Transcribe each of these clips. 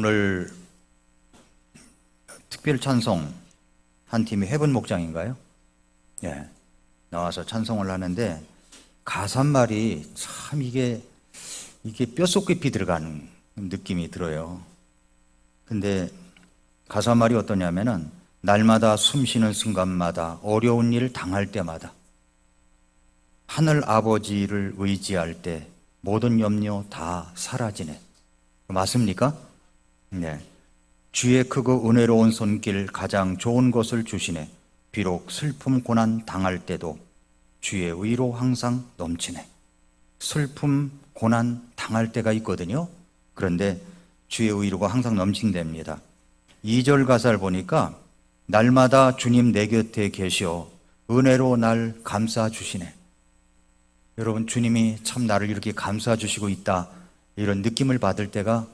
오늘 특별 찬송 한 팀이 해분 목장인가요? 예, 나와서 찬송을 하는데 가사 한 말이 참 이게 뼛속 깊이 들어가는 느낌이 들어요. 근데 가사 한 말이 어떠냐면은 날마다 숨쉬는 순간마다 어려운 일 당할 때마다 하늘 아버지를 의지할 때 모든 염려 다 사라지네. 맞습니까? 네. 주의 크고 은혜로운 손길 가장 좋은 것을 주시네. 비록 슬픔 고난 당할 때도 주의 의로 항상 넘치네. 슬픔 고난 당할 때가 있거든요. 그런데 주의 의로가 항상 넘친답니다. 2절 가사를 보니까 날마다 주님 내 곁에 계시어 은혜로 날 감싸 주시네. 여러분, 주님이 참 나를 이렇게 감싸 주시고 있다, 이런 느낌을 받을 때가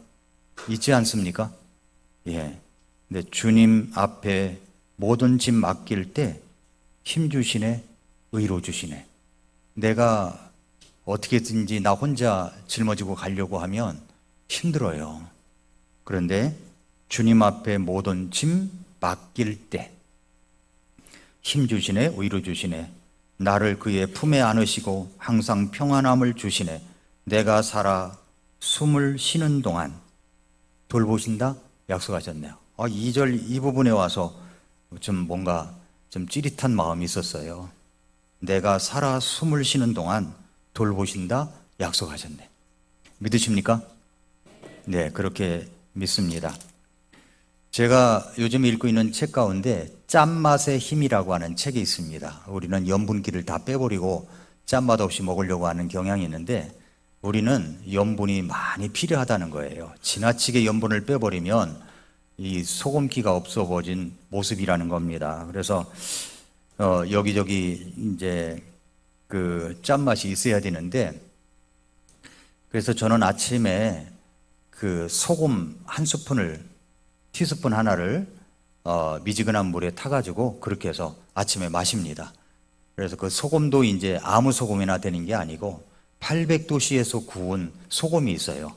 있지 않습니까? 예. 근데 주님 앞에 모든 짐 맡길 때 힘 주시네, 의로 주시네. 내가 어떻게든지 나 혼자 짊어지고 가려고 하면 힘들어요. 그런데 주님 앞에 모든 짐 맡길 때 힘 주시네, 의로 주시네. 나를 그의 품에 안으시고 항상 평안함을 주시네. 내가 살아 숨을 쉬는 동안 돌보신다 약속하셨네요. 2절 이 부분에 와서 좀 뭔가 좀 찌릿한 마음이 있었어요. 내가 살아 숨을 쉬는 동안 돌보신다 약속하셨네. 믿으십니까? 네, 그렇게 믿습니다. 제가 요즘 읽고 있는 책 가운데 짠맛의 힘이라고 하는 책이 있습니다. 우리는 염분기를 다 빼버리고 짠맛 없이 먹으려고 하는 경향이 있는데 우리는 염분이 많이 필요하다는 거예요. 지나치게 염분을 빼버리면 이 소금기가 없어버진 모습이라는 겁니다. 그래서 여기저기 이제 그 짠맛이 있어야 되는데, 그래서 저는 아침에 그 소금 한 스푼을, 티스푼 하나를 미지근한 물에 타가지고 그렇게 해서 아침에 마십니다. 그래서 그 소금도 이제 아무 소금이나 되는 게 아니고 800도씨에서 구운 소금이 있어요.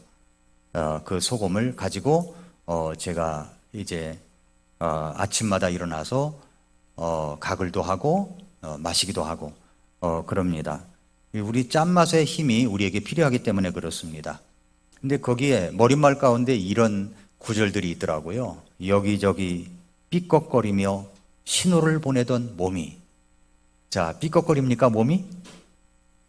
그 소금을 가지고 제가 이제 아침마다 일어나서 가글도 하고 마시기도 하고 그럽니다. 우리 짠맛의 힘이 우리에게 필요하기 때문에 그렇습니다. 근데 거기에 머릿말 가운데 이런 구절들이 있더라고요. 여기저기 삐걱거리며 신호를 보내던 몸이. 자, 삐걱거립니까, 몸이?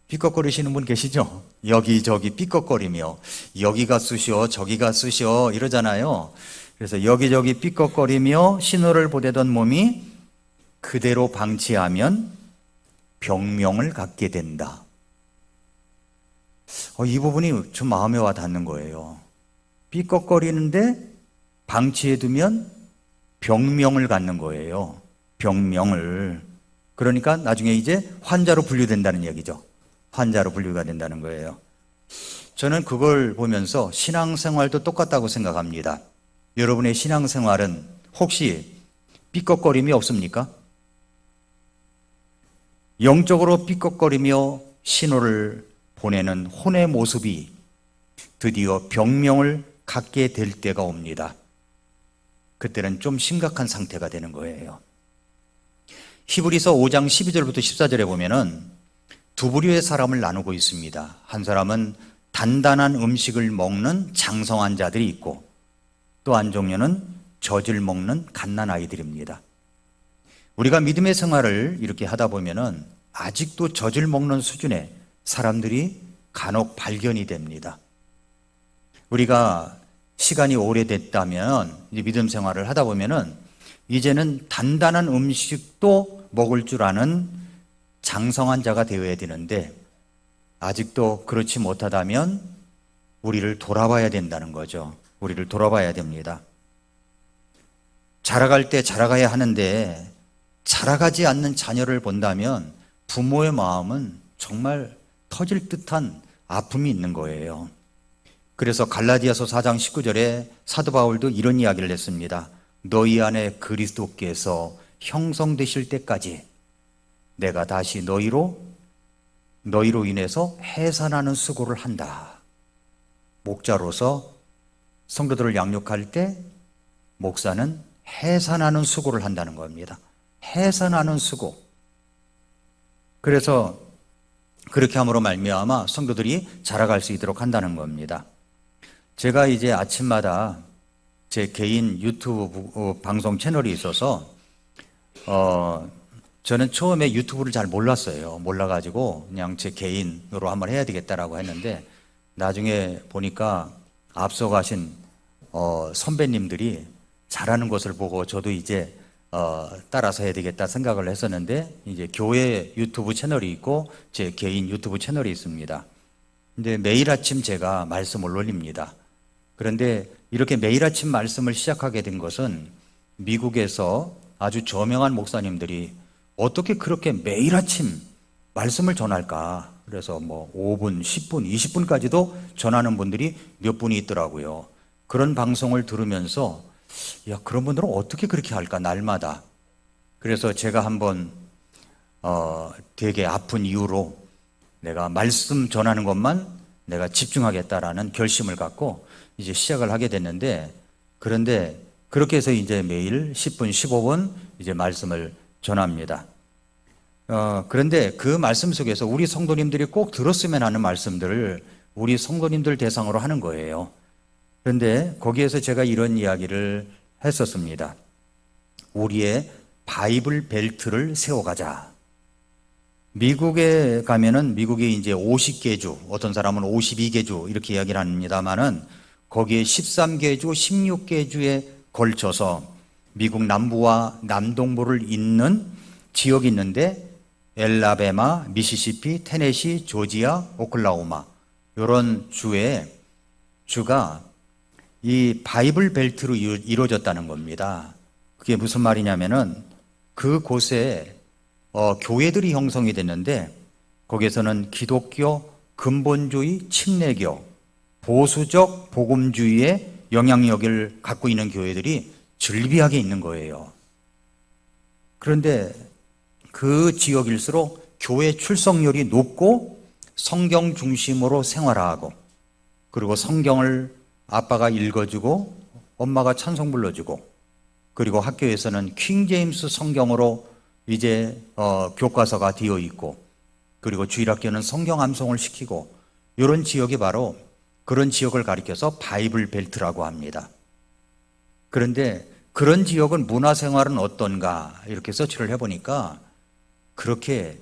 삐걱거리시는 분 계시죠? 여기저기 삐걱거리며 여기가 쑤셔 저기가 쑤셔 이러잖아요. 그래서 여기저기 삐걱거리며 신호를 보내던 몸이 그대로 방치하면 병명을 갖게 된다. 이 부분이 좀 마음에 와 닿는 거예요. 삐걱거리는데 방치해두면 병명을 갖는 거예요. 병명을. 그러니까 나중에 이제 환자로 분류된다는 얘기죠. 환자로 분류가 된다는 거예요. 저는 그걸 보면서 신앙생활도 똑같다고 생각합니다. 여러분의 신앙생활은 혹시 삐걱거림이 없습니까? 영적으로 삐걱거리며 신호를 보내는 혼의 모습이 드디어 병명을 갖게 될 때가 옵니다. 그때는 좀 심각한 상태가 되는 거예요. 히브리서 5장 12절부터 14절에 보면은 두 부류의 사람을 나누고 있습니다. 한 사람은 단단한 음식을 먹는 장성한 자들이 있고 또 한 종류는 젖을 먹는 갓난아이들입니다. 우리가 믿음의 생활을 이렇게 하다 보면은 아직도 젖을 먹는 수준의 사람들이 간혹 발견이 됩니다. 우리가 시간이 오래됐다면 이제 믿음 생활을 하다 보면은 이제는 단단한 음식도 먹을 줄 아는 장성한 자가 되어야 되는데 아직도 그렇지 못하다면 우리를 돌아봐야 된다는 거죠. 우리를 돌아봐야 됩니다. 자라갈 때 자라가야 하는데 자라가지 않는 자녀를 본다면 부모의 마음은 정말 터질 듯한 아픔이 있는 거예요. 그래서 갈라디아서 4장 19절에 사도 바울도 이런 이야기를 했습니다. 너희 안에 그리스도께서 형성되실 때까지 내가 다시 너희로 인해서 해산하는 수고를 한다. 목자로서 성도들을 양육할 때 목사는 해산하는 수고를 한다는 겁니다. 해산하는 수고. 그래서 그렇게 함으로 말미암아 성도들이 자라갈 수 있도록 한다는 겁니다. 제가 이제 아침마다 제 개인 유튜브 방송 채널이 있어서 저는 처음에 유튜브를 잘 몰랐어요. 몰라가지고 그냥 제 개인으로 한번 해야 되겠다라고 했는데 나중에 보니까 앞서가신 선배님들이 잘하는 것을 보고 저도 이제 따라서 해야 되겠다 생각을 했었는데 이제 교회 유튜브 채널이 있고 제 개인 유튜브 채널이 있습니다. 근데 매일 아침 제가 말씀을 올립니다. 그런데 이렇게 매일 아침 말씀을 시작하게 된 것은 미국에서 아주 저명한 목사님들이 어떻게 그렇게 매일 아침 말씀을 전할까? 그래서 뭐 5분, 10분, 20분까지도 전하는 분들이 몇 분이 있더라고요. 그런 방송을 들으면서 야, 그런 분들은 어떻게 그렇게 할까? 날마다. 그래서 제가 한번 되게 아픈 이유로 내가 말씀 전하는 것만 내가 집중하겠다라는 결심을 갖고 이제 시작을 하게 됐는데 그런데 그렇게 해서 이제 매일 10분, 15분 이제 말씀을 전합니다. 그런데 그 말씀 속에서 우리 성도님들이 꼭 들었으면 하는 말씀들을 우리 성도님들 대상으로 하는 거예요. 그런데 거기에서 제가 이런 이야기를 했었습니다. 우리의 바이블 벨트를 세워가자. 미국에 가면은 미국에 이제 50개주, 어떤 사람은 52개주 이렇게 이야기를 합니다만은 거기에 13개주, 16개주에 걸쳐서 미국 남부와 남동부를 잇는 지역이 있는데 엘라베마, 미시시피, 테네시, 조지아, 오클라호마 이런 주가 이 바이블 벨트로 이루어졌다는 겁니다. 그게 무슨 말이냐면은 그곳에 교회들이 형성이 됐는데 거기에서는 기독교, 근본주의, 침례교, 보수적 복음주의의 영향력을 갖고 있는 교회들이 즐비하게 있는 거예요. 그런데 그 지역일수록 교회 출석률이 높고 성경 중심으로 생활하고 그리고 성경을 아빠가 읽어주고 엄마가 찬송 불러주고 그리고 학교에서는 킹제임스 성경으로 이제 교과서가 되어 있고 그리고 주일학교는 성경 암송을 시키고 이런 지역이 바로 그런 지역을 가리켜서 바이블 벨트라고 합니다. 그런데 그런 지역은 문화생활은 어떤가 이렇게 서치를 해보니까 그렇게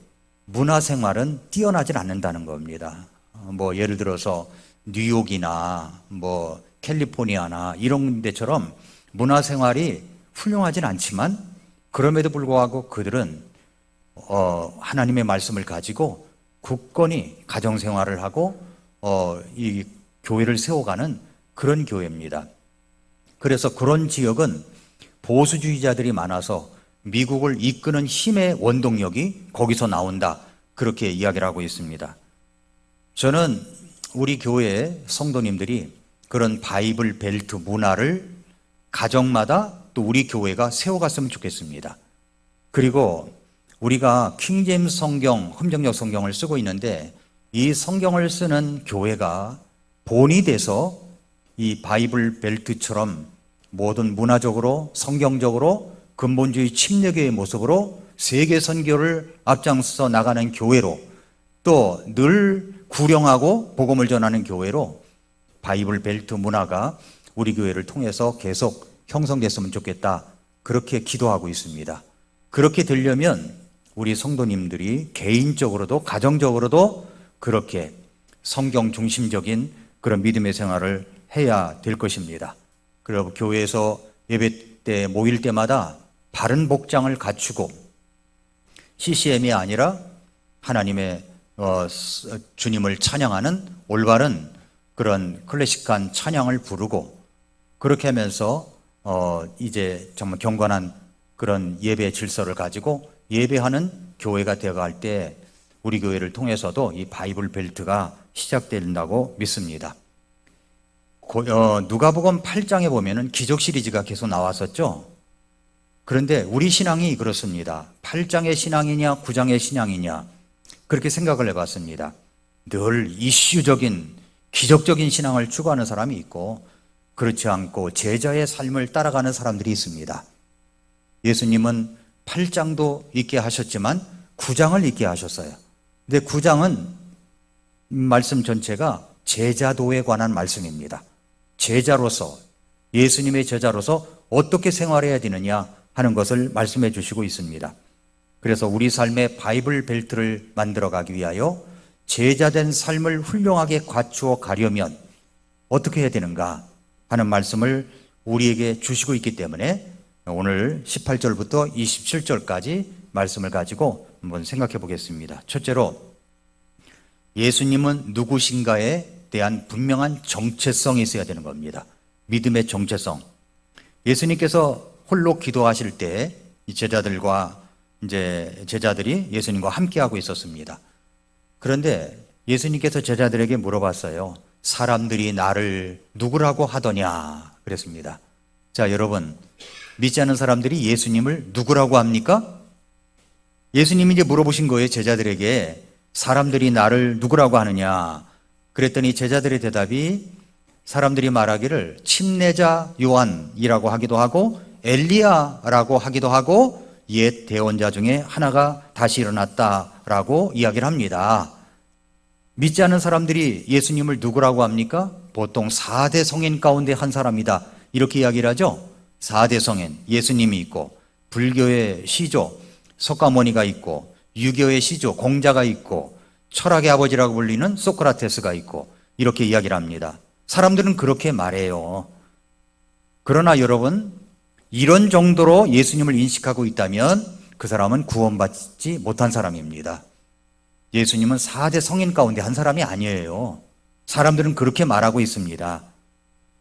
문화생활은 뛰어나질 않는다는 겁니다. 뭐 예를 들어서 뉴욕이나 뭐 캘리포니아나 이런 데처럼 문화생활이 훌륭하진 않지만 그럼에도 불구하고 그들은 하나님의 말씀을 가지고 굳건히 가정생활을 하고 이 교회를 세워가는 그런 교회입니다. 그래서 그런 지역은 보수주의자들이 많아서 미국을 이끄는 힘의 원동력이 거기서 나온다. 그렇게 이야기를 하고 있습니다. 저는 우리 교회 성도님들이 그런 바이블 벨트 문화를 가정마다 또 우리 교회가 세워갔으면 좋겠습니다. 그리고 우리가 킹제임스 성경, 흠정역 성경을 쓰고 있는데 이 성경을 쓰는 교회가 본이 돼서 이 바이블 벨트처럼 모든 문화적으로 성경적으로 근본주의 침례교의 모습으로 세계 선교를 앞장서 나가는 교회로 또 늘 구령하고 복음을 전하는 교회로 바이블 벨트 문화가 우리 교회를 통해서 계속 형성됐으면 좋겠다. 그렇게 기도하고 있습니다. 그렇게 되려면 우리 성도님들이 개인적으로도 가정적으로도 그렇게 성경 중심적인 그런 믿음의 생활을 해야 될 것입니다. 그리고 교회에서 예배 때 모일 때마다 바른 복장을 갖추고 CCM이 아니라 하나님의 주님을 찬양하는 올바른 그런 클래식한 찬양을 부르고 그렇게 하면서 이제 정말 경건한 그런 예배 질서를 가지고 예배하는 교회가 되어갈 때 우리 교회를 통해서도 이 바이블 벨트가 시작된다고 믿습니다. 누가복음 8장에 보면은 기적 시리즈가 계속 나왔었죠. 그런데 우리 신앙이 그렇습니다. 8장의 신앙이냐 9장의 신앙이냐 그렇게 생각을 해봤습니다. 늘 이슈적인 기적적인 신앙을 추구하는 사람이 있고 그렇지 않고 제자의 삶을 따라가는 사람들이 있습니다. 예수님은 8장도 있게 하셨지만 9장을 있게 하셨어요. 근데 9장은 말씀 전체가 제자도에 관한 말씀입니다. 제자로서, 예수님의 제자로서 어떻게 생활해야 되느냐 하는 것을 말씀해 주시고 있습니다. 그래서 우리 삶의 바이블 벨트를 만들어 가기 위하여 제자된 삶을 훌륭하게 갖추어 가려면 어떻게 해야 되는가 하는 말씀을 우리에게 주시고 있기 때문에 오늘 18절부터 27절까지 말씀을 가지고 한번 생각해 보겠습니다. 첫째로, 예수님은 누구신가에 대한 분명한 정체성이 있어야 되는 겁니다. 믿음의 정체성. 예수님께서 홀로 기도하실 때 이 제자들이 예수님과 함께하고 있었습니다. 그런데 예수님께서 제자들에게 물어봤어요. 사람들이 나를 누구라고 하더냐 그랬습니다. 자, 여러분, 믿지 않는 사람들이 예수님을 누구라고 합니까? 예수님이 이제 물어보신 거예요. 제자들에게 사람들이 나를 누구라고 하느냐. 그랬더니 제자들의 대답이 사람들이 말하기를 침례자 요한이라고 하기도 하고 엘리야라고 하기도 하고 옛 대언자 중에 하나가 다시 일어났다라고 이야기를 합니다. 믿지 않는 사람들이 예수님을 누구라고 합니까? 보통 4대 성인 가운데 한 사람이다 이렇게 이야기를 하죠. 4대 성인, 예수님이 있고 불교의 시조 석가모니가 있고 유교의 시조 공자가 있고 철학의 아버지라고 불리는 소크라테스가 있고 이렇게 이야기를 합니다. 사람들은 그렇게 말해요. 그러나 여러분, 이런 정도로 예수님을 인식하고 있다면 그 사람은 구원받지 못한 사람입니다. 예수님은 4대 성인 가운데 한 사람이 아니에요. 사람들은 그렇게 말하고 있습니다.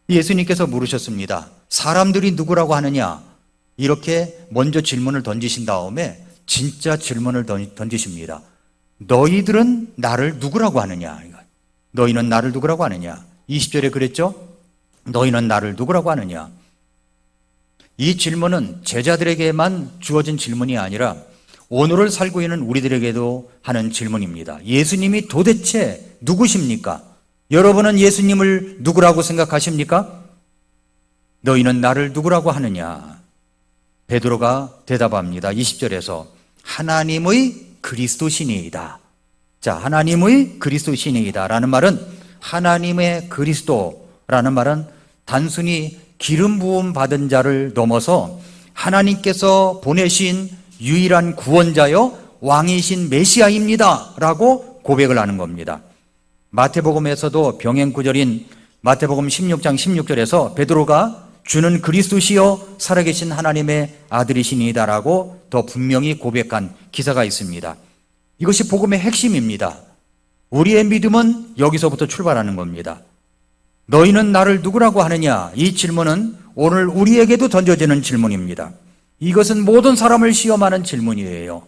예수님께서 물으셨습니다. 사람들이 누구라고 하느냐? 이렇게 먼저 질문을 던지신 다음에 진짜 질문을 던지십니다. 너희들은 나를 누구라고 하느냐? 너희는 나를 누구라고 하느냐? 20절에 그랬죠? 너희는 나를 누구라고 하느냐? 이 질문은 제자들에게만 주어진 질문이 아니라 오늘을 살고 있는 우리들에게도 하는 질문입니다. 예수님이 도대체 누구십니까? 여러분은 예수님을 누구라고 생각하십니까? 너희는 나를 누구라고 하느냐? 베드로가 대답합니다. 20절에서 하나님의 그리스도시니이다. 자, 하나님의 그리스도시니이다 라는 말은 하나님의 그리스도라는 말은 단순히 기름 부음 받은 자를 넘어서 하나님께서 보내신 유일한 구원자여 왕이신 메시아입니다 라고 고백을 하는 겁니다. 마태복음에서도 병행 구절인 마태복음 16장 16절에서 베드로가 주는 그리스도시여 살아계신 하나님의 아들이시니이다 라고 더 분명히 고백한 기사가 있습니다. 이것이 복음의 핵심입니다. 우리의 믿음은 여기서부터 출발하는 겁니다. 너희는 나를 누구라고 하느냐? 이 질문은 오늘 우리에게도 던져지는 질문입니다. 이것은 모든 사람을 시험하는 질문이에요.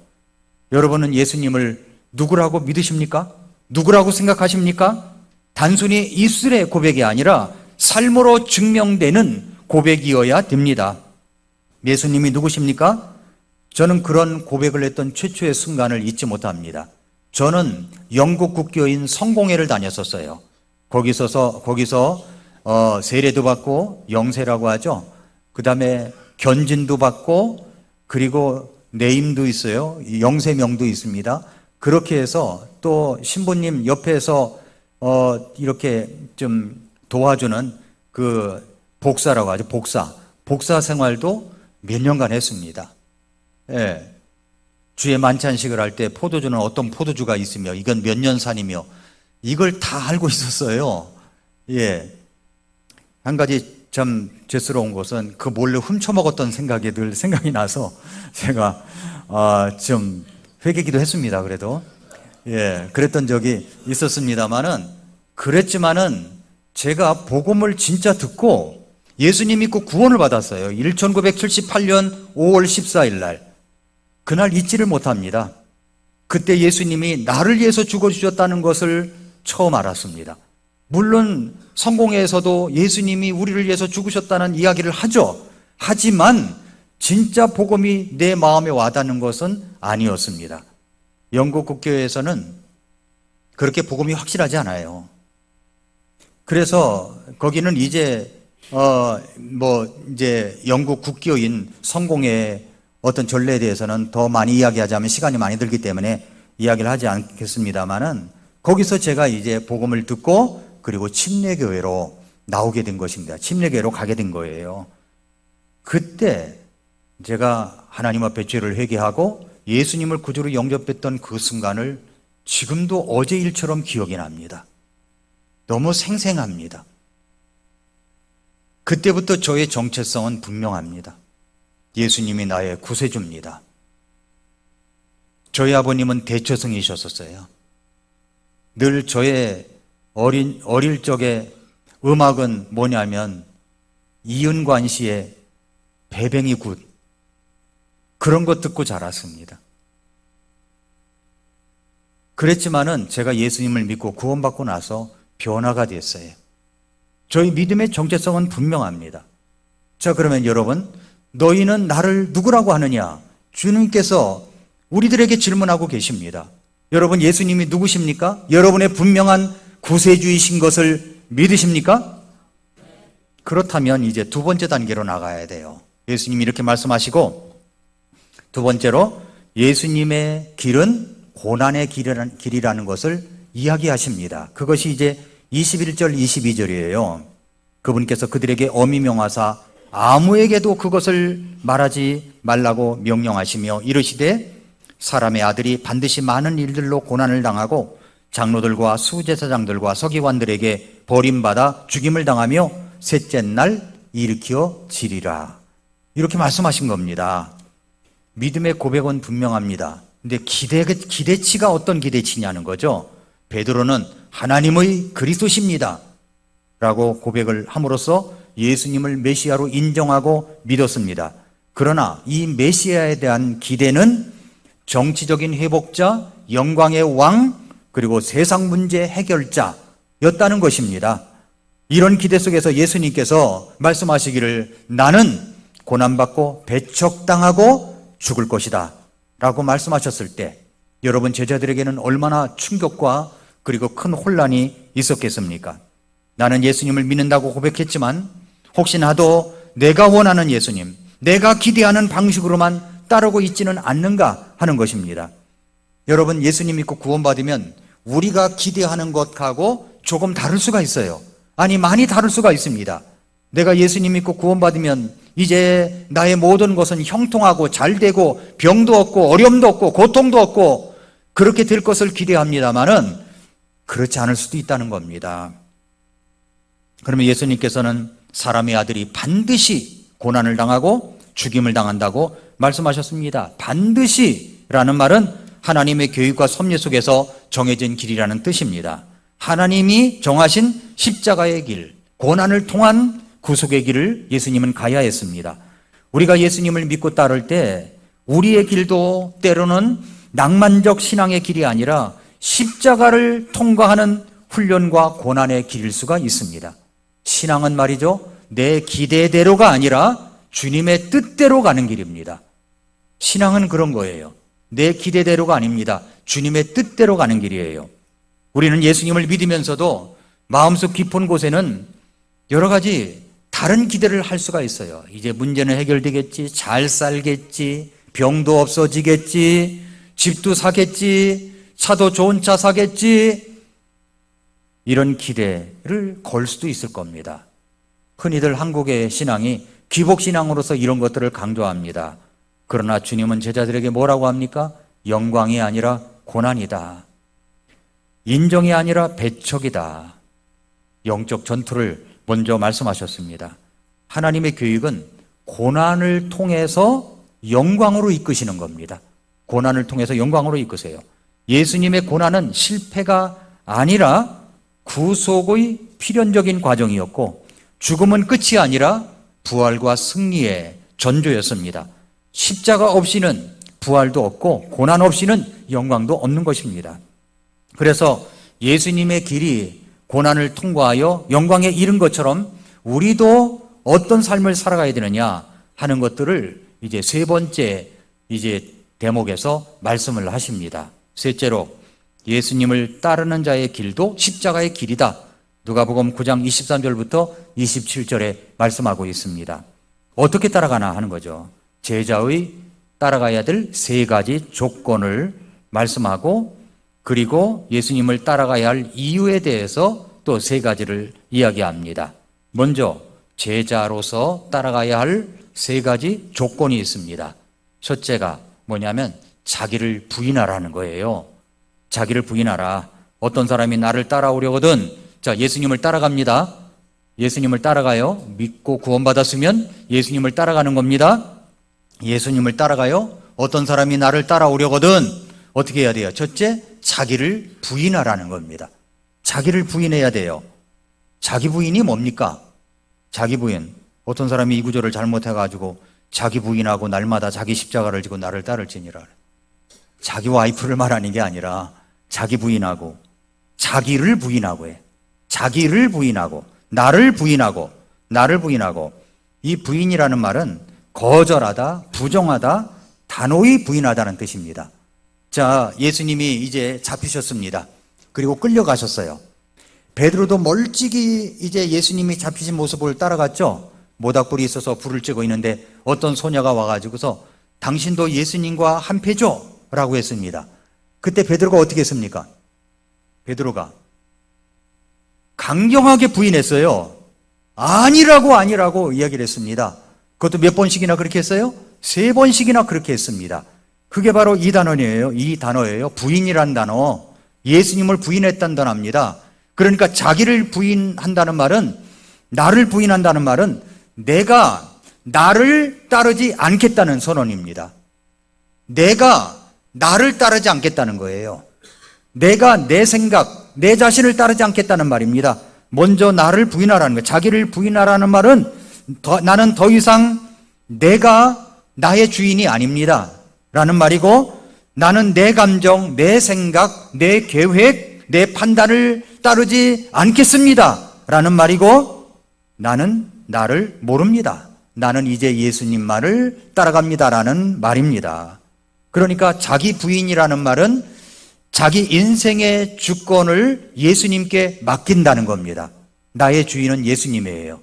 여러분은 예수님을 누구라고 믿으십니까? 누구라고 생각하십니까? 단순히 입술의 고백이 아니라 삶으로 증명되는 고백이어야 됩니다. 예수님이 누구십니까? 저는 그런 고백을 했던 최초의 순간을 잊지 못합니다. 저는 영국 국교인 성공회를 다녔었어요. 거기서 세례도 받고 영세라고 하죠. 그 다음에 견진도 받고 그리고 네임도 있어요. 영세명도 있습니다. 그렇게 해서 또 신부님 옆에서 이렇게 좀 도와주는 그 복사라고 하죠. 복사 생활도 몇 년간 했습니다. 예. 주의 만찬식을 할 때 포도주는 어떤 포도주가 있으며 이건 몇 년 산이며 이걸 다 알고 있었어요. 예. 한 가지 참 죄스러운 것은 그 몰래 훔쳐먹었던 생각이 늘 생각이 나서 제가 좀 회개기도 했습니다. 그래도 예, 그랬던 적이 그랬지만은 제가 복음을 진짜 듣고 예수님 믿고 구원을 받았어요. 1978년 5월 14일 날 그날 잊지를 못합니다. 그때 예수님이 나를 위해서 죽어주셨다는 것을 처음 알았습니다. 물론 성공회에서도 예수님이 우리를 위해서 죽으셨다는 이야기를 하죠. 하지만 진짜 복음이 내 마음에 와닿는 것은 아니었습니다. 영국 국교에서는 그렇게 복음이 확실하지 않아요. 그래서 거기는 이제 이제 영국 국기어인 성공의 어떤 전례에 대해서는 더 많이 이야기하자면 시간이 많이 들기 때문에 이야기를 하지 않겠습니다만은 거기서 제가 이제 복음을 듣고 그리고 침례교회로 나오게 된 것입니다. 침례교회로 가게 된 거예요. 그때 제가 하나님 앞에 죄를 회개하고 예수님을 구주로 영접했던 그 순간을 지금도 어제 일처럼 기억이 납니다. 너무 생생합니다. 그때부터 저의 정체성은 분명합니다. 예수님이 나의 구세주입니다. 저희 아버님은 대처성이셨었어요. 늘 저의 어릴 적에 음악은 뭐냐면 이은관 씨의 배뱅이 굿, 그런 것 듣고 자랐습니다. 그랬지만은 제가 예수님을 믿고 구원받고 나서 변화가 됐어요. 저희 믿음의 정체성은 분명합니다. 자, 그러면 여러분, 너희는 나를 누구라고 하느냐? 주님께서 우리들에게 질문하고 계십니다. 여러분, 예수님이 누구십니까? 여러분의 분명한 구세주이신 것을 믿으십니까? 그렇다면 이제 두 번째 단계로 나가야 돼요. 예수님이 이렇게 말씀하시고, 두 번째로 예수님의 길은 고난의 길이라는 것을 이야기하십니다. 그것이 이제 21절, 22절이에요. 그분께서 그들에게 엄히 명하사 아무에게도 그것을 말하지 말라고 명령하시며 이르시되 사람의 아들이 반드시 많은 일들로 고난을 당하고 장로들과 수제사장들과 서기관들에게 버림받아 죽임을 당하며 셋째 날 일으켜지리라. 이렇게 말씀하신 겁니다. 믿음의 고백은 분명합니다. 근데 기대치가 어떤 기대치냐는 거죠. 베드로는 하나님의 그리스도십니다 라고 고백을 함으로써 예수님을 메시아로 인정하고 믿었습니다. 그러나 이 메시아에 대한 기대는 정치적인 회복자, 영광의 왕, 그리고 세상 문제 해결자였다는 것입니다. 이런 기대 속에서 예수님께서 말씀하시기를 나는 고난받고 배척당하고 죽을 것이다 라고 말씀하셨을 때 여러분 제자들에게는 얼마나 충격과 그리고 큰 혼란이 있었겠습니까? 나는 예수님을 믿는다고 고백했지만 혹시 나도 내가 원하는 예수님, 내가 기대하는 방식으로만 따르고 있지는 않는가 하는 것입니다. 여러분, 예수님 믿고 구원받으면 우리가 기대하는 것하고 조금 다를 수가 있어요. 아니, 많이 다를 수가 있습니다. 내가 예수님 믿고 구원받으면 이제 나의 모든 것은 형통하고 잘되고 병도 없고 어려움도 없고 고통도 없고 그렇게 될 것을 기대합니다만은 그렇지 않을 수도 있다는 겁니다. 그러면 예수님께서는 사람의 아들이 반드시 고난을 당하고 죽임을 당한다고 말씀하셨습니다. 반드시라는 말은 하나님의 교육과 섭리 속에서 정해진 길이라는 뜻입니다. 하나님이 정하신 십자가의 길, 고난을 통한 구속의 길을 예수님은 가야 했습니다. 우리가 예수님을 믿고 따를 때 우리의 길도 때로는 낭만적 신앙의 길이 아니라 십자가를 통과하는 훈련과 고난의 길일 수가 있습니다. 신앙은 말이죠, 내 기대대로가 아니라 주님의 뜻대로 가는 길입니다. 신앙은 그런 거예요. 내 기대대로가 아닙니다. 주님의 뜻대로 가는 길이에요. 우리는 예수님을 믿으면서도 마음속 깊은 곳에는 여러 가지 다른 기대를 할 수가 있어요. 이제 문제는 해결되겠지, 잘 살겠지, 병도 없어지겠지, 집도 사겠지, 차도 좋은 차 사겠지, 이런 기대를 걸 수도 있을 겁니다. 흔히들 한국의 신앙이 기복신앙으로서 이런 것들을 강조합니다. 그러나 주님은 제자들에게 뭐라고 합니까? 영광이 아니라 고난이다. 인정이 아니라 배척이다. 영적 전투를 먼저 말씀하셨습니다. 하나님의 교육은 고난을 통해서 영광으로 이끄시는 겁니다. 고난을 통해서 영광으로 이끄세요. 예수님의 고난은 실패가 아니라 구속의 필연적인 과정이었고 죽음은 끝이 아니라 부활과 승리의 전조였습니다. 십자가 없이는 부활도 없고 고난 없이는 영광도 없는 것입니다. 그래서 예수님의 길이 고난을 통과하여 영광에 이른 것처럼 우리도 어떤 삶을 살아가야 되느냐 하는 것들을 이제 세 번째 대목에서 말씀을 하십니다. 셋째로 예수님을 따르는 자의 길도 십자가의 길이다. 누가복음 9장 23절부터 27절에 말씀하고 있습니다. 어떻게 따라가나 하는 거죠. 제자의 따라가야 될 세 가지 조건을 말씀하고, 그리고 예수님을 따라가야 할 이유에 대해서 또 세 가지를 이야기합니다. 먼저 제자로서 따라가야 할 세 가지 조건이 있습니다. 첫째가 뭐냐면 자기를 부인하라는 거예요. 자기를 부인하라. 어떤 사람이 나를 따라오려거든, 자, 예수님을 따라갑니다. 예수님을 따라가요. 믿고 구원받았으면 예수님을 따라가는 겁니다. 예수님을 따라가요. 어떤 사람이 나를 따라오려거든 어떻게 해야 돼요? 첫째, 자기를 부인하라는 겁니다. 자기를 부인해야 돼요. 자기 부인이 뭡니까? 자기 부인. 어떤 사람이 이 구절을 잘못해가지고 자기 부인하고 날마다 자기 십자가를 지고 나를 따를지니라. 자기 와이프를 말하는 게 아니라 자기 부인하고 자기를 부인하고 해. 자기를 부인하고 나를 부인하고 나를 부인하고. 이 부인이라는 말은 거절하다, 부정하다, 단호히 부인하다는 뜻입니다. 자, 예수님이 이제 잡히셨습니다. 그리고 끌려가셨어요. 베드로도 멀찍이 이제 예수님이 잡히신 모습을 따라갔죠. 모닥불이 있어서 불을 쬐고 있는데 어떤 소녀가 와가지고서 당신도 예수님과 한패죠? 라고 했습니다. 그때 베드로가 어떻게 했습니까? 베드로가 강경하게 부인했어요. 아니라고 이야기를 했습니다. 그것도 몇 번씩이나 그렇게 했어요? 3번씩이나 그렇게 했습니다. 그게 바로 이 단어예요. 이 단어예요. 부인이란 단어. 예수님을 부인했다는 단어입니다. 그러니까 자기를 부인한다는 말은, 나를 부인한다는 말은 내가 나를 따르지 않겠다는 선언입니다. 내가 나를 따르지 않겠다는 거예요. 내가 내 생각, 내 자신을 따르지 않겠다는 말입니다. 먼저 나를 부인하라는 거예요. 자기를 부인하라는 말은 나는 더 이상 내가 나의 주인이 아닙니다 라는 말이고, 나는 내 감정, 내 생각, 내 계획, 내 판단을 따르지 않겠습니다 라는 말이고, 나는 나를 모릅니다. 나는 이제 예수님 말을 따라갑니다 라는 말입니다. 그러니까 자기 부인이라는 말은 자기 인생의 주권을 예수님께 맡긴다는 겁니다. 나의 주인은 예수님이에요.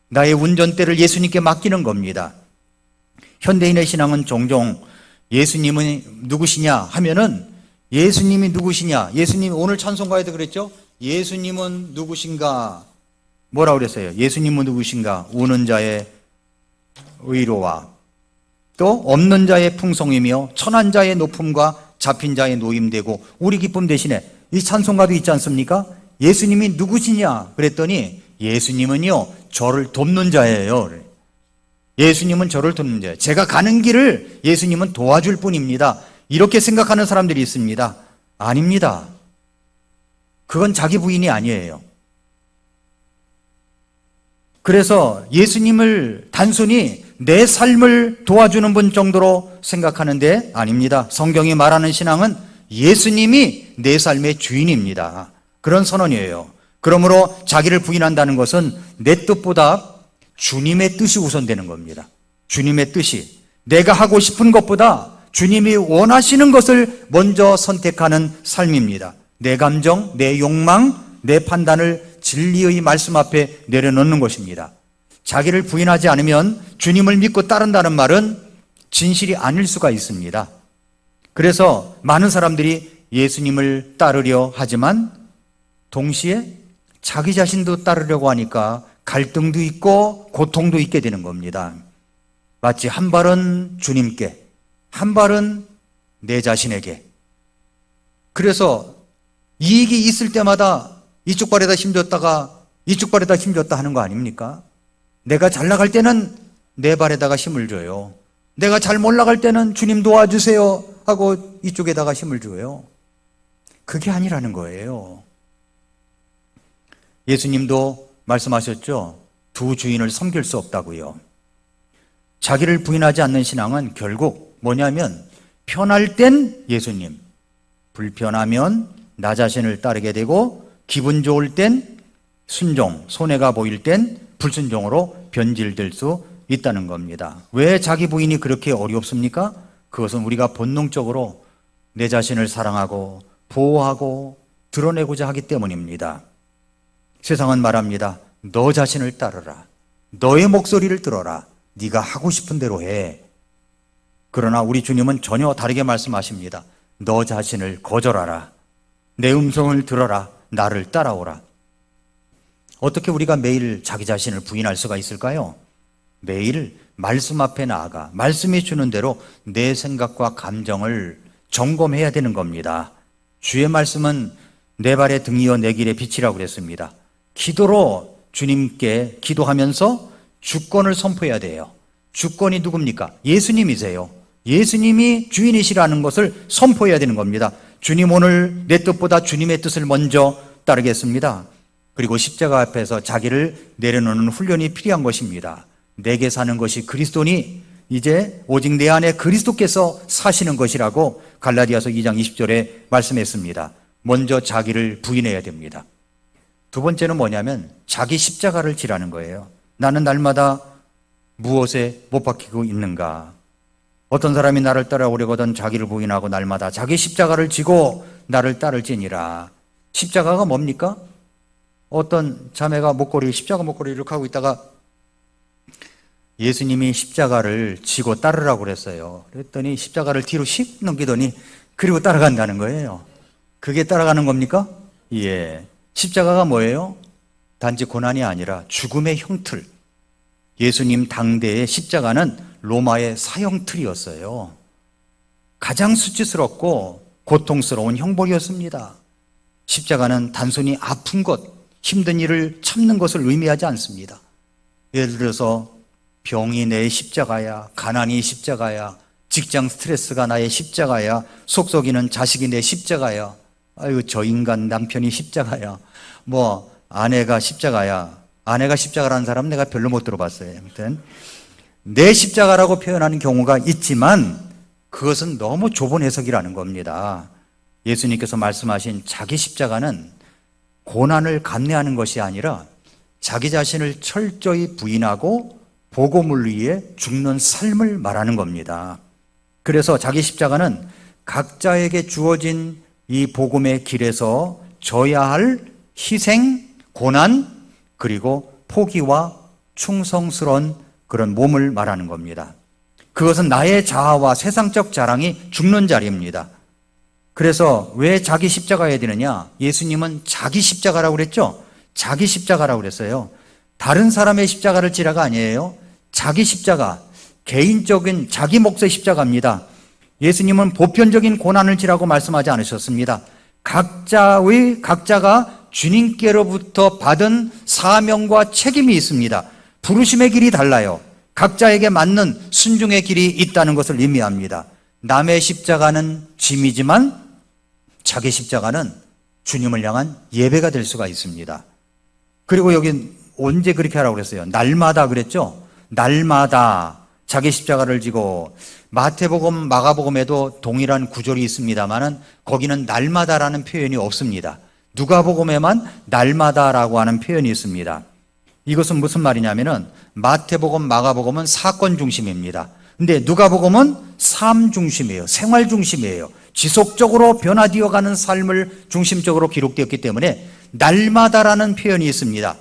나의 운전대를 예수님께 맡기는 겁니다. 현대인의 신앙은 종종 예수님은 누구시냐 하면은, 예수님이 누구시냐, 예수님 오늘 찬송가에도 그랬죠. 예수님은 누구신가, 뭐라고 그랬어요? 예수님은 누구신가? 우는 자의 의로와 또 없는 자의 풍성이며 천한 자의 높음과 잡힌 자의 노임되고 우리 기쁨 대신에, 이 찬송가도 있지 않습니까? 예수님이 누구시냐 그랬더니 예수님은요 저를 돕는 자예요. 예수님은 저를 돕는 자예요. 제가 가는 길을 예수님은 도와줄 뿐입니다. 이렇게 생각하는 사람들이 있습니다. 아닙니다. 그건 자기 부인이 아니에요. 그래서 예수님을 단순히 내 삶을 도와주는 분 정도로 생각하는데 아닙니다. 성경이 말하는 신앙은 예수님이 내 삶의 주인입니다. 그런 선언이에요. 그러므로 자기를 부인한다는 것은 내 뜻보다 주님의 뜻이 우선되는 겁니다. 주님의 뜻이, 내가 하고 싶은 것보다 주님이 원하시는 것을 먼저 선택하는 삶입니다. 내 감정, 내 욕망, 내 판단을 진리의 말씀 앞에 내려놓는 것입니다. 자기를 부인하지 않으면 주님을 믿고 따른다는 말은 진실이 아닐 수가 있습니다. 그래서 많은 사람들이 예수님을 따르려 하지만 동시에 자기 자신도 따르려고 하니까 갈등도 있고 고통도 있게 되는 겁니다. 마치 한 발은 주님께, 한 발은 내 자신에게. 그래서 이익이 있을 때마다 이쪽 발에다 힘줬다가 이쪽 발에다 힘줬다 하는 거 아닙니까? 내가 잘 나갈 때는 내 발에다가 힘을 줘요. 내가 잘 못 나갈 때는 주님 도와주세요 하고 이쪽에다가 힘을 줘요. 그게 아니라는 거예요. 예수님도 말씀하셨죠. 두 주인을 섬길 수 없다고요. 자기를 부인하지 않는 신앙은 결국 뭐냐면, 편할 땐 예수님, 불편하면 나 자신을 따르게 되고, 기분 좋을 땐 순종, 손해가 보일 땐 불순종으로 변질될 수 있다는 겁니다. 왜 자기 부인이 그렇게 어렵습니까? 그것은 우리가 본능적으로 내 자신을 사랑하고 보호하고 드러내고자 하기 때문입니다. 세상은 말합니다. 너 자신을 따르라. 너의 목소리를 들어라. 네가 하고 싶은 대로 해. 그러나 우리 주님은 전혀 다르게 말씀하십니다. 너 자신을 거절하라. 내 음성을 들어라. 나를 따라오라. 어떻게 우리가 매일 자기 자신을 부인할 수가 있을까요? 매일 말씀 앞에 나아가 말씀이 주는 대로 내 생각과 감정을 점검해야 되는 겁니다. 주의 말씀은 내 발의 등이요 내 길의 빛이라고 그랬습니다. 기도로 주님께 기도하면서 주권을 선포해야 돼요. 주권이 누굽니까? 예수님이세요. 예수님이 주인이시라는 것을 선포해야 되는 겁니다. 주님, 오늘 내 뜻보다 주님의 뜻을 먼저 따르겠습니다. 그리고 십자가 앞에서 자기를 내려놓는 훈련이 필요한 것입니다. 내게 사는 것이 그리스도니 이제 오직 내 안에 그리스도께서 사시는 것이라고 갈라디아서 2장 20절에 말씀했습니다. 먼저 자기를 부인해야 됩니다. 두 번째는 뭐냐면 자기 십자가를 지라는 거예요. 나는 날마다 무엇에 못 박히고 있는가? 어떤 사람이 나를 따라오려거든 자기를 부인하고 날마다 자기 십자가를 지고 나를 따를지니라. 십자가가 뭡니까? 어떤 자매가 십자가 목걸이를 이렇게 하고 있다가 예수님이 십자가를 지고 따르라고 그랬어요. 그랬더니 십자가를 뒤로 씩 넘기더니 그리고 따라간다는 거예요. 그게 따라가는 겁니까? 예. 십자가가 뭐예요? 단지 고난이 아니라 죽음의 형틀. 예수님 당대의 십자가는 로마의 사형틀이었어요. 가장 수치스럽고 고통스러운 형벌이었습니다. 십자가는 단순히 아픈 것, 힘든 일을 참는 것을 의미하지 않습니다. 예를 들어서 병이 내 십자가야, 가난이 십자가야, 직장 스트레스가 나의 십자가야, 속 썩이는 자식이 내 십자가야, 아유 저 인간 남편이 십자가야, 아내가 십자가야. 아내가 십자가라는 사람은 내가 별로 못 들어봤어요. 아무튼 내 십자가라고 표현하는 경우가 있지만 그것은 너무 좁은 해석이라는 겁니다. 예수님께서 말씀하신 자기 십자가는 고난을 감내하는 것이 아니라 자기 자신을 철저히 부인하고 복음을 위해 죽는 삶을 말하는 겁니다. 그래서 자기 십자가는 각자에게 주어진 이 복음의 길에서 져야 할 희생, 고난, 그리고 포기와 충성스러운 그런 몸을 말하는 겁니다. 그것은 나의 자아와 세상적 자랑이 죽는 자리입니다. 그래서 왜 자기 십자가여야 되느냐? 예수님은 자기 십자가라고 그랬죠? 자기 십자가라고 그랬어요. 다른 사람의 십자가를 지라가 아니에요. 자기 십자가, 개인적인 자기 몫의 십자가입니다. 예수님은 보편적인 고난을 지라고 말씀하지 않으셨습니다. 각자가 주님께로부터 받은 사명과 책임이 있습니다. 부르심의 길이 달라요. 각자에게 맞는 순종의 길이 있다는 것을 의미합니다. 남의 십자가는 짐이지만 자기 십자가는 주님을 향한 예배가 될 수가 있습니다. 그리고 여기 언제 그렇게 하라고 그랬어요? 날마다 그랬죠? 날마다 자기 십자가를 지고, 마태복음, 마가복음에도 동일한 구절이 있습니다만은 거기는 날마다라는 표현이 없습니다. 누가복음에만 날마다라고 하는 표현이 있습니다. 이것은 무슨 말이냐면은 마태복음, 마가복음은 사건 중심입니다. 근데 누가복음은 삶 중심이에요. 생활 중심이에요. 지속적으로 변화되어 가는 삶을 중심적으로 기록되었기 때문에 날마다라는 표현이 있습니다.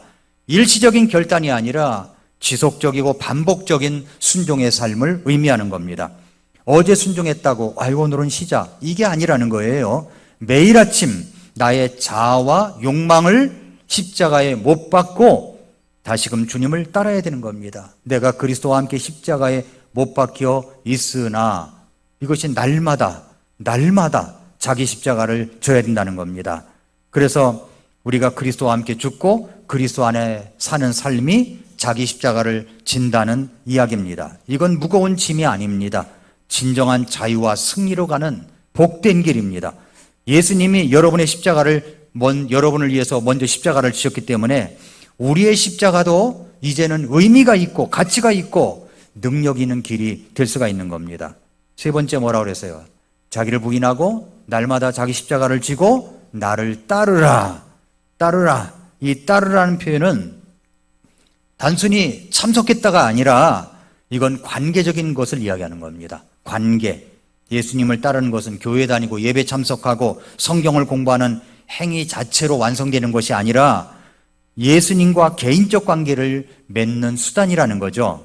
일시적인 결단이 아니라 지속적이고 반복적인 순종의 삶을 의미하는 겁니다. 어제 순종했다고 오늘은 쉬자, 이게 아니라는 거예요. 매일 아침 나의 자아와 욕망을 십자가에 못 박고 다시금 주님을 따라야 되는 겁니다. 내가 그리스도와 함께 십자가에 못 박혀 있으나 이것이 날마다 자기 십자가를 져야 된다는 겁니다. 그래서 우리가 그리스도와 함께 죽고 그리스도 안에 사는 삶이 자기 십자가를 진다는 이야기입니다. 이건 무거운 짐이 아닙니다. 진정한 자유와 승리로 가는 복된 길입니다. 예수님이 여러분의 여러분을 위해서 먼저 십자가를 지셨기 때문에 우리의 십자가도 이제는 의미가 있고 가치가 있고 능력 있는 길이 될 수가 있는 겁니다. 세 번째 뭐라고 그랬어요? 자기를 부인하고 날마다 자기 십자가를 지고 나를 따르라. 이 따르라는 표현은 단순히 참석했다가 아니라 이건 관계적인 것을 이야기하는 겁니다. 관계. 예수님을 따르는 것은 교회 다니고 예배 참석하고 성경을 공부하는 행위 자체로 완성되는 것이 아니라 예수님과 개인적 관계를 맺는 수단이라는 거죠.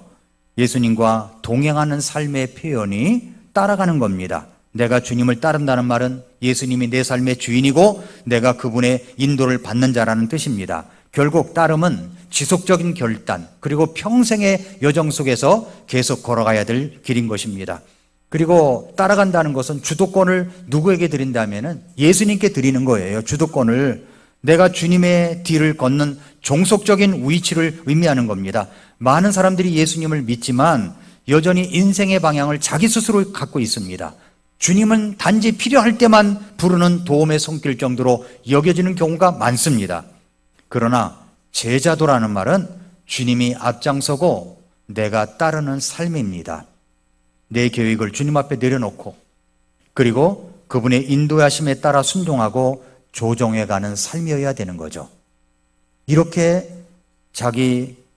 예수님과 동행하는 삶의 표현이 따라가는 겁니다. 내가 주님을 따른다는 말은 예수님이 내 삶의 주인이고 내가 그분의 인도를 받는 자라는 뜻입니다. 결국 따름은 지속적인 결단, 그리고 평생의 여정 속에서 계속 걸어가야 될 길인 것입니다. 그리고 따라간다는 것은 주도권을 누구에게 드린다면은 예수님께 드리는 거예요. 주도권을. 내가 주님의 뒤를 걷는 종속적인 위치를 의미하는 겁니다. 많은 사람들이 예수님을 믿지만 여전히 인생의 방향을 자기 스스로 갖고 있습니다. 주님은 단지 필요할 때만 부르는 도움의 손길 정도로 여겨지는 경우가 많습니다. 그러나 제자도라는 말은 주님이 앞장서고 내가 따르는 삶입니다. 내 계획을 주님 앞에 내려놓고 그리고 그분의 인도하심에 따라 순종하고 조정해가는 삶이어야 되는 거죠. 이렇게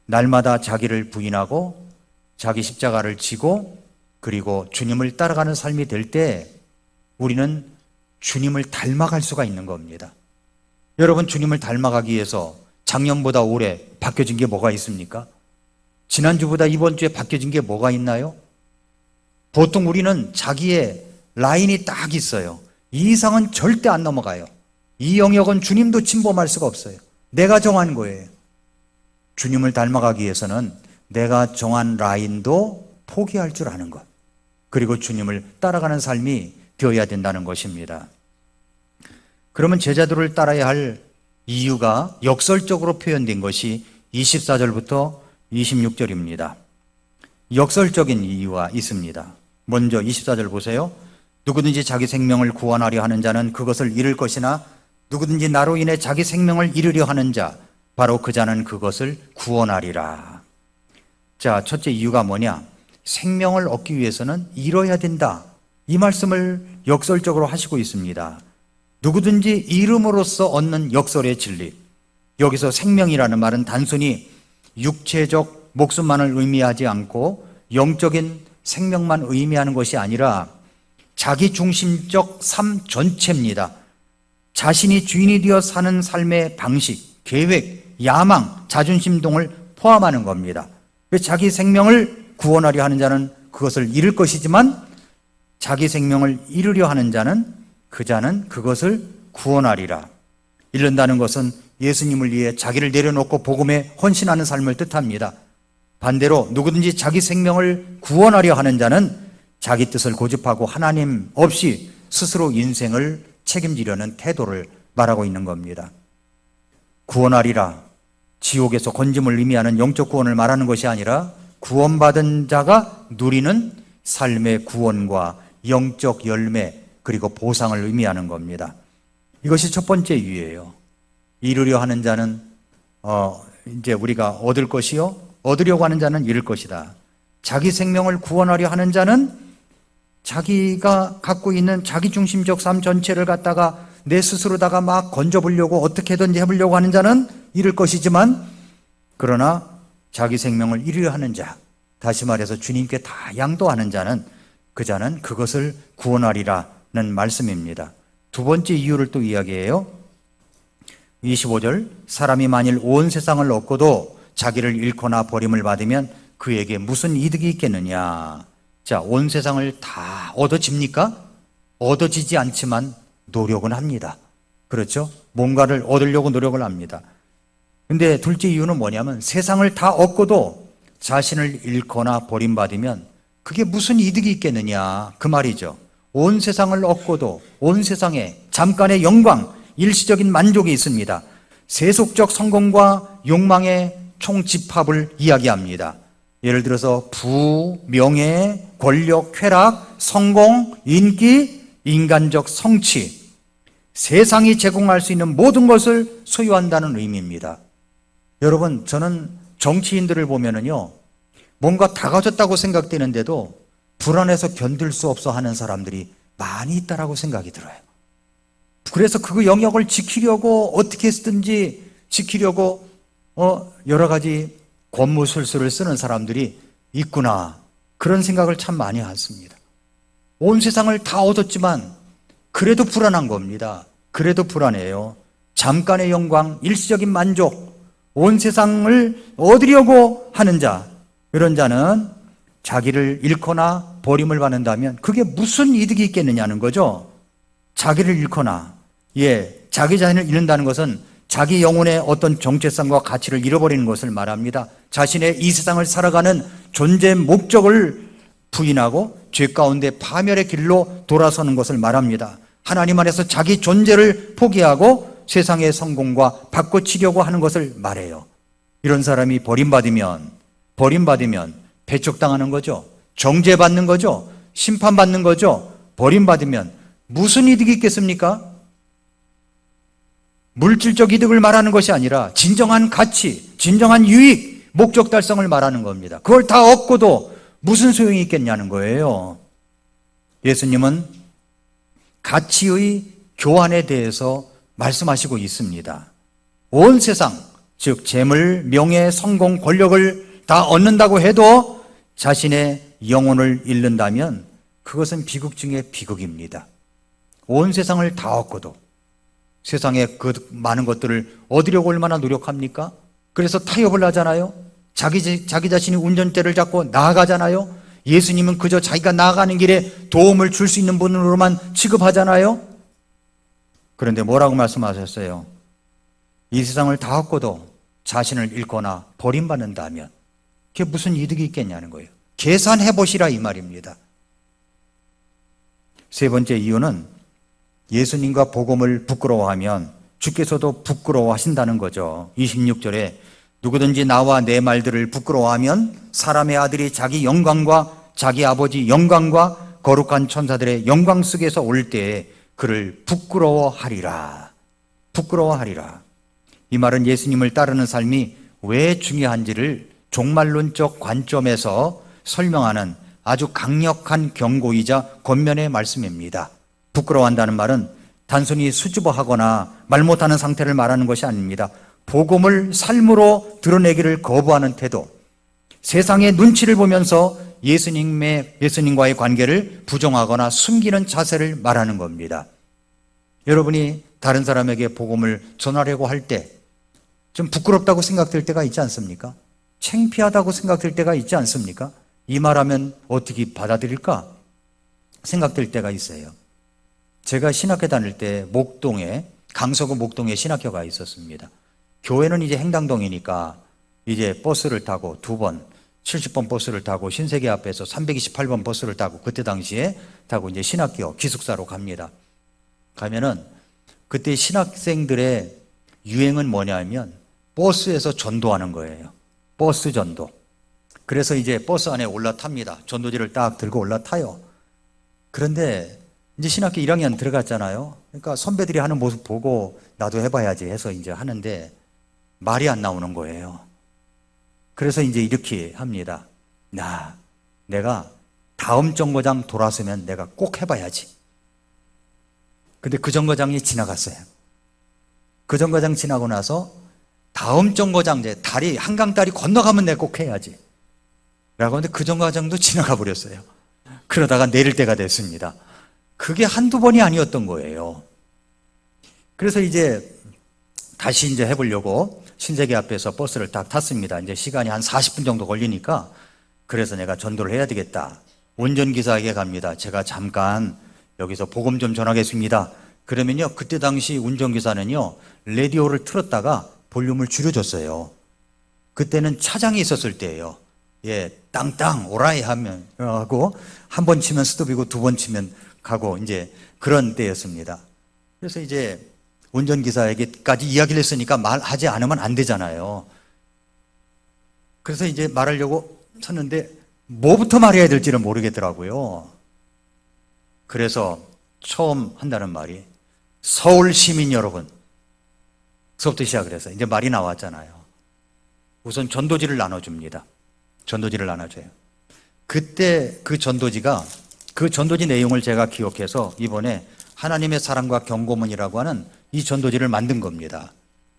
날마다 자기를 부인하고 자기 십자가를 지고 그리고 주님을 따라가는 삶이 될 때 우리는 주님을 닮아갈 수가 있는 겁니다. 여러분, 주님을 닮아가기 위해서 작년보다 올해 바뀌어진 게 뭐가 있습니까? 지난주보다 이번 주에 바뀌어진 게 뭐가 있나요? 보통 우리는 자기의 라인이 딱 있어요. 이 이상은 절대 안 넘어가요. 이 영역은 주님도 침범할 수가 없어요. 내가 정한 거예요. 주님을 닮아가기 위해서는 내가 정한 라인도 포기할 줄 아는 것, 그리고 주님을 따라가는 삶이 되어야 된다는 것입니다. 그러면 제자들을 따라야 할 이유가 역설적으로 표현된 것이 24절부터 26절입니다. 역설적인 이유가 있습니다. 먼저 24절 보세요. 누구든지 자기 생명을 구원하려 하는 자는 그것을 잃을 것이나 누구든지 나로 인해 자기 생명을 잃으려 하는 자, 바로 그 자는 그것을 구원하리라. 자, 첫째 이유가 뭐냐? 생명을 얻기 위해서는 잃어야 된다. 이 말씀을 역설적으로 하시고 있습니다. 누구든지 잃음으로써 얻는 역설의 진리. 여기서 생명이라는 말은 단순히 육체적 목숨만을 의미하지 않고 영적인 생명만 의미하는 것이 아니라 자기중심적 삶 전체입니다. 자신이 주인이 되어 사는 삶의 방식, 계획, 야망, 자존심 등을 포함하는 겁니다. 자기 생명을 구원하려 하는 자는 그것을 잃을 것이지만 자기 생명을 잃으려 하는 자는 그 자는 그것을 구원하리라. 잃는다는 것은 예수님을 위해 자기를 내려놓고 복음에 헌신하는 삶을 뜻합니다. 반대로 누구든지 자기 생명을 구원하려 하는 자는 자기 뜻을 고집하고 하나님 없이 스스로 인생을 책임지려는 태도를 말하고 있는 겁니다. 구원하리라, 지옥에서 건짐을 의미하는 영적 구원을 말하는 것이 아니라 구원받은 자가 누리는 삶의 구원과 영적 열매 그리고 보상을 의미하는 겁니다. 이것이 첫 번째 이유예요. 잃으려 하는 자는 이제 우리가 얻을 것이요, 얻으려고 하는 자는 잃을 것이다. 자기 생명을 구원하려 하는 자는 자기가 갖고 있는 자기중심적 삶 전체를 갖다가 내 스스로다가 막 건져보려고 어떻게든지 해보려고 하는 자는 잃을 것이지만, 그러나 자기 생명을 잃으려 하는 자, 다시 말해서 주님께 다 양도하는 자는 그 자는 그것을 구원하리라는 말씀입니다. 두 번째 이유를 또 이야기해요. 25절, 사람이 만일 온 세상을 얻고도 자기를 잃거나 버림을 받으면 그에게 무슨 이득이 있겠느냐. 자, 온 세상을 다 얻어집니까? 얻어지지 않지만 노력은 합니다. 그렇죠? 뭔가를 얻으려고 노력을 합니다. 근데 둘째 이유는 뭐냐면 세상을 다 얻고도 자신을 잃거나 버림받으면 그게 무슨 이득이 있겠느냐, 그 말이죠. 온 세상을 얻고도 온 세상에 잠깐의 영광, 일시적인 만족이 있습니다. 세속적 성공과 욕망의 총집합을 이야기합니다. 예를 들어서 부, 명예, 권력, 쾌락, 성공, 인기, 인간적 성취, 세상이 제공할 수 있는 모든 것을 소유한다는 의미입니다. 여러분, 저는 정치인들을 보면은요, 뭔가 다 가졌다고 생각되는데도 불안해서 견딜 수 없어 하는 사람들이 많이 있다라고 생각이 들어요. 그래서 그 영역을 지키려고 어떻게 해서든지 지키려고 여러 가지 권무술수를 쓰는 사람들이 있구나, 그런 생각을 참 많이 했습니다. 온 세상을 다 얻었지만 그래도 불안한 겁니다. 그래도 불안해요. 잠깐의 영광, 일시적인 만족, 온 세상을 얻으려고 하는 자, 이런 자는 자기를 잃거나 버림을 받는다면 그게 무슨 이득이 있겠느냐는 거죠. 자기를 잃거나, 자기 자신을 잃는다는 것은 자기 영혼의 어떤 정체성과 가치를 잃어버리는 것을 말합니다. 자신의 이 세상을 살아가는 존재 목적을 부인하고 죄 가운데 파멸의 길로 돌아서는 것을 말합니다. 하나님 안에서 자기 존재를 포기하고 세상의 성공과 바꿔치려고 하는 것을 말해요. 이런 사람이 버림받으면 배척당하는 거죠. 정죄받는 거죠. 심판받는 거죠. 버림받으면 무슨 이득이 있겠습니까? 물질적 이득을 말하는 것이 아니라 진정한 가치, 진정한 유익, 목적 달성을 말하는 겁니다. 그걸 다 얻고도 무슨 소용이 있겠냐는 거예요. 예수님은 가치의 교환에 대해서 말씀하시고 있습니다. 온 세상, 즉 재물, 명예, 성공, 권력을 다 얻는다고 해도 자신의 영혼을 잃는다면 그것은 비극 중에 비극입니다. 온 세상을 다 얻고도 세상의 그 많은 것들을 얻으려고 얼마나 노력합니까? 그래서 타협을 하잖아요. 자기 자신이 운전대를 잡고 나아가잖아요. 예수님은 그저 자기가 나아가는 길에 도움을 줄 수 있는 분으로만 취급하잖아요. 그런데 뭐라고 말씀하셨어요? 이 세상을 다 얻고도 자신을 잃거나 버림받는다면 그게 무슨 이득이 있겠냐는 거예요. 계산해 보시라 이 말입니다. 세 번째 이유는 예수님과 복음을 부끄러워하면 주께서도 부끄러워하신다는 거죠. 26절에 누구든지 나와 내 말들을 부끄러워하면 사람의 아들이 자기 영광과 자기 아버지 영광과 거룩한 천사들의 영광 속에서 올 때에 그를 부끄러워하리라. 부끄러워하리라. 이 말은 예수님을 따르는 삶이 왜 중요한지를 종말론적 관점에서 설명하는 아주 강력한 경고이자 권면의 말씀입니다. 부끄러워한다는 말은 단순히 수줍어하거나 말 못하는 상태를 말하는 것이 아닙니다. 복음을 삶으로 드러내기를 거부하는 태도, 세상의 눈치를 보면서 예수님과의 관계를 부정하거나 숨기는 자세를 말하는 겁니다. 여러분이 다른 사람에게 복음을 전하려고 할 때 좀 부끄럽다고 생각될 때가 있지 않습니까? 창피하다고 생각될 때가 있지 않습니까? 이 말하면 어떻게 받아들일까 생각될 때가 있어요. 제가 신학교 다닐 때 강서구 목동에 신학교가 있었습니다. 교회는 이제 행당동이니까 이제 버스를 타고 2번, 70번 버스를 타고 신세계 앞에서 328번 버스를 타고 그때 당시에 타고 이제 신학교 기숙사로 갑니다. 가면은 그때 신학생들의 유행은 뭐냐면 버스에서 전도하는 거예요. 버스 전도. 그래서 이제 버스 안에 올라탑니다. 전도지를 딱 들고 올라타요. 그런데 이제 신학교 1학년 들어갔잖아요. 그러니까 선배들이 하는 모습 보고 나도 해봐야지 해서 이제 하는데 말이 안 나오는 거예요. 그래서 이제 이렇게 합니다. 내가 다음 정거장 돌아서면 내가 꼭 해봐야지. 근데 그 정거장이 지나갔어요. 그 정거장 지나고 나서 다음 정거장 이제 한강다리 건너가면 내가 꼭 해야지. 라고 하는데 그 정거장도 지나가 버렸어요. 그러다가 내릴 때가 됐습니다. 그게 한두 번이 아니었던 거예요. 그래서 이제 다시 이제 해보려고 신세계 앞에서 버스를 딱 탔습니다. 이제 시간이 한 40분 정도 걸리니까 그래서 내가 전도를 해야 되겠다. 운전기사에게 갑니다. 제가 잠깐 여기서 복음 좀 전하겠습니다. 그러면요, 그때 당시 운전기사는요, 라디오를 틀었다가 볼륨을 줄여줬어요. 그때는 차장이 있었을 때예요. 땅땅 오라이 하고 한 번 치면 스톱이고 2번 치면 가고 이제 그런 때였습니다. 그래서 이제 운전기사에게까지 이야기를 했으니까 말하지 않으면 안 되잖아요. 그래서 이제 말하려고 쳤는데 뭐부터 말해야 될지를 모르겠더라고요. 그래서 처음 한다는 말이 서울 시민 여러분, 그부터 시작을 해서 이제 말이 나왔잖아요. 우선 전도지를 나눠줍니다. 전도지를 나눠줘요. 그때 그 전도지 내용을 제가 기억해서 이번에 하나님의 사랑과 경고문이라고 하는 이 전도지를 만든 겁니다.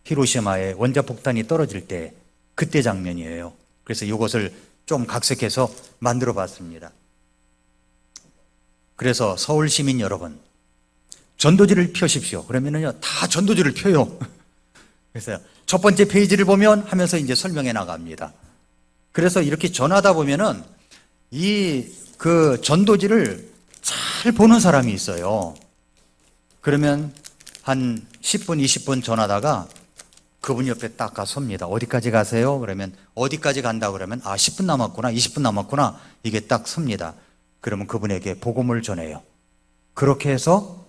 히로시마에 원자폭탄이 떨어질 때 그때 장면이에요. 그래서 이것을 좀 각색해서 만들어 봤습니다. 그래서 서울 시민 여러분, 전도지를 펴십시오. 그러면은요, 다 전도지를 펴요. 그래서 첫 번째 페이지를 보면 하면서 이제 설명해 나갑니다. 그래서 이렇게 전하다 보면은 그 전도지를 잘 보는 사람이 있어요. 그러면 한 10분, 20분 전하다가 그분 옆에 딱 가섭니다. 어디까지 가세요? 그러면 어디까지 간다 그러면 10분 남았구나, 20분 남았구나, 이게 딱 섭니다. 그러면 그분에게 복음을 전해요. 그렇게 해서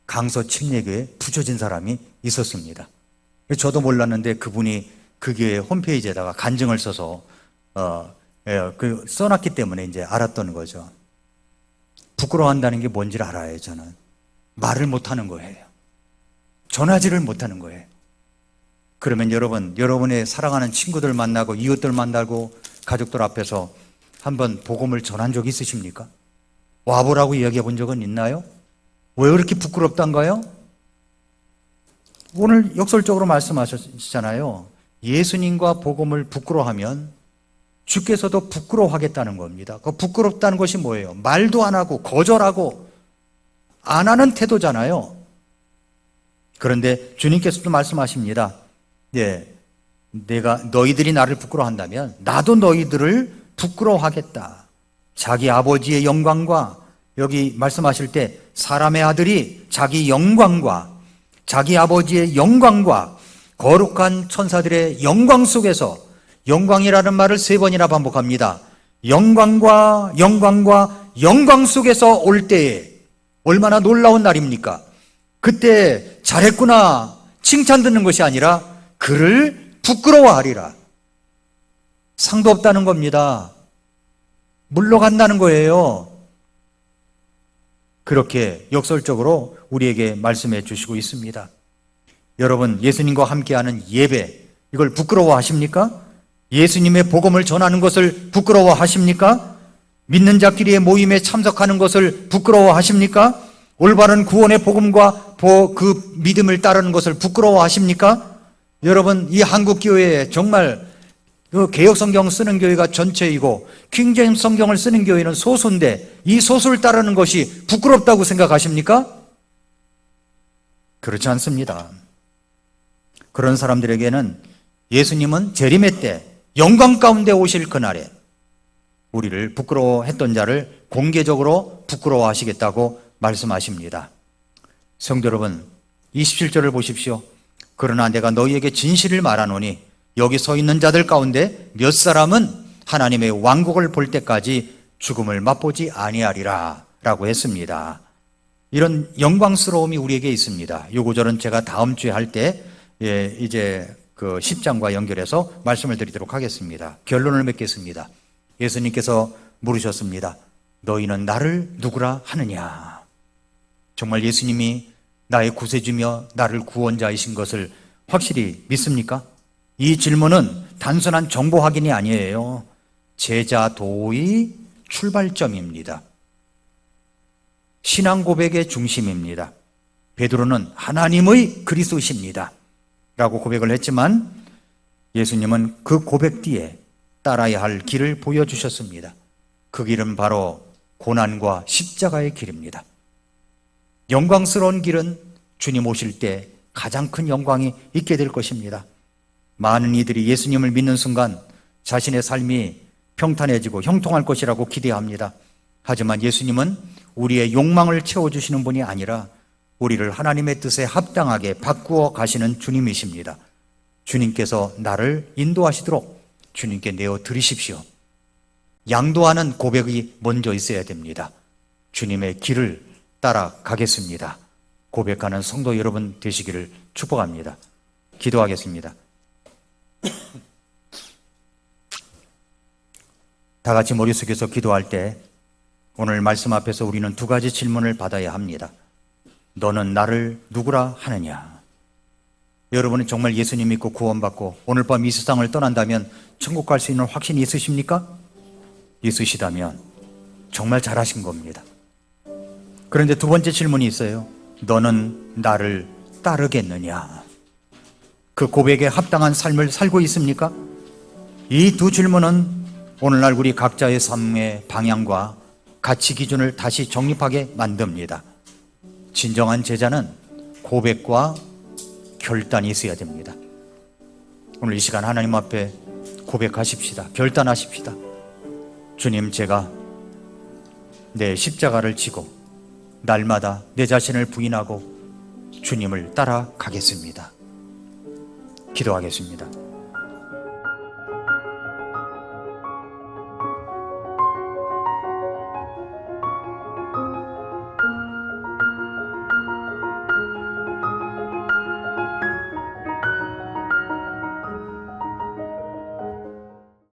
강서 침례교회에 붙여진 사람이 있었습니다. 저도 몰랐는데 그분이 그 교회 홈페이지에다가 간증을 써서 써놨기 때문에 이제 알았던 거죠. 부끄러워한다는 게 뭔지를 알아요. 저는 말을 못하는 거예요. 전하지를 못하는 거예요. 그러면 여러분의 사랑하는 친구들 만나고 이웃들 만나고 가족들 앞에서 한번 복음을 전한 적 있으십니까? 와보라고 이야기해 본 적은 있나요? 왜 그렇게 부끄럽단가요? 오늘 역설적으로 말씀하셨잖아요. 예수님과 복음을 부끄러워하면 주께서도 부끄러워하겠다는 겁니다. 그 부끄럽다는 것이 뭐예요? 말도 안 하고 거절하고 안 하는 태도잖아요. 그런데 주님께서도 말씀하십니다. 너희들이 나를 부끄러워한다면 나도 너희들을 부끄러워하겠다. 자기 아버지의 영광과, 여기 말씀하실 때 사람의 아들이 자기 영광과 자기 아버지의 영광과 거룩한 천사들의 영광 속에서, 영광이라는 말을 3번이나 반복합니다. 영광과 영광 속에서 올 때에 얼마나 놀라운 날입니까? 그때 잘했구나 칭찬 듣는 것이 아니라 그를 부끄러워하리라. 상도 없다는 겁니다. 물러간다는 거예요. 그렇게 역설적으로 우리에게 말씀해 주시고 있습니다. 여러분, 예수님과 함께하는 예배, 이걸 부끄러워하십니까? 예수님의 복음을 전하는 것을 부끄러워하십니까? 믿는 자끼리의 모임에 참석하는 것을 부끄러워하십니까? 올바른 구원의 복음과 그 믿음을 따르는 것을 부끄러워하십니까? 여러분, 이 한국교회에 정말 그 개혁성경 쓰는 교회가 전체이고 킹제임스 성경을 쓰는 교회는 소수인데 이 소수를 따르는 것이 부끄럽다고 생각하십니까? 그렇지 않습니다. 그런 사람들에게는 예수님은 재림의 때 영광 가운데 오실 그날에 우리를 부끄러워했던 자를 공개적으로 부끄러워하시겠다고 말씀하십니다. 성도 여러분, 27절을 보십시오. 그러나 내가 너희에게 진실을 말하노니 여기 서 있는 자들 가운데 몇 사람은 하나님의 왕국을 볼 때까지 죽음을 맛보지 아니하리라 라고 했습니다. 이런 영광스러움이 우리에게 있습니다. 이 구절은 제가 다음 주에 할 때 이제 그 10장과 연결해서 말씀을 드리도록 하겠습니다. 결론을 맺겠습니다. 예수님께서 물으셨습니다. 너희는 나를 누구라 하느냐? 정말 예수님이 나의 구세주며 나를 구원자이신 것을 확실히 믿습니까? 이 질문은 단순한 정보 확인이 아니에요. 제자 도의 출발점입니다. 신앙 고백의 중심입니다. 베드로는 하나님의 그리스도십니다 라고 고백을 했지만 예수님은 그 고백 뒤에 따라야 할 길을 보여주셨습니다. 그 길은 바로 고난과 십자가의 길입니다. 영광스러운 길은 주님 오실 때 가장 큰 영광이 있게 될 것입니다. 많은 이들이 예수님을 믿는 순간 자신의 삶이 평탄해지고 형통할 것이라고 기대합니다. 하지만 예수님은 우리의 욕망을 채워주시는 분이 아니라 우리를 하나님의 뜻에 합당하게 바꾸어 가시는 주님이십니다. 주님께서 나를 인도하시도록 주님께 내어 드리십시오. 양도하는 고백이 먼저 있어야 됩니다. 주님의 길을 따라가겠습니다. 고백하는 성도 여러분 되시기를 축복합니다. 기도하겠습니다. 다 같이 머릿속에서 기도할 때 오늘 말씀 앞에서 우리는 2가지 질문을 받아야 합니다. 너는 나를 누구라 하느냐? 여러분은 정말 예수님 믿고 구원받고 오늘 밤 이 세상을 떠난다면 천국 갈 수 있는 확신이 있으십니까? 있으시다면 정말 잘하신 겁니다. 그런데 2번째 질문이 있어요. 너는 나를 따르겠느냐? 그 고백에 합당한 삶을 살고 있습니까? 이 2 질문은 오늘날 우리 각자의 삶의 방향과 가치 기준을 다시 정립하게 만듭니다. 진정한 제자는 고백과 결단이 있어야 됩니다. 오늘 이 시간 하나님 앞에 고백하십시다. 결단하십시다. 주님, 제가 내 십자가를 지고 날마다 내 자신을 부인하고 주님을 따라가겠습니다. 기도하겠습니다.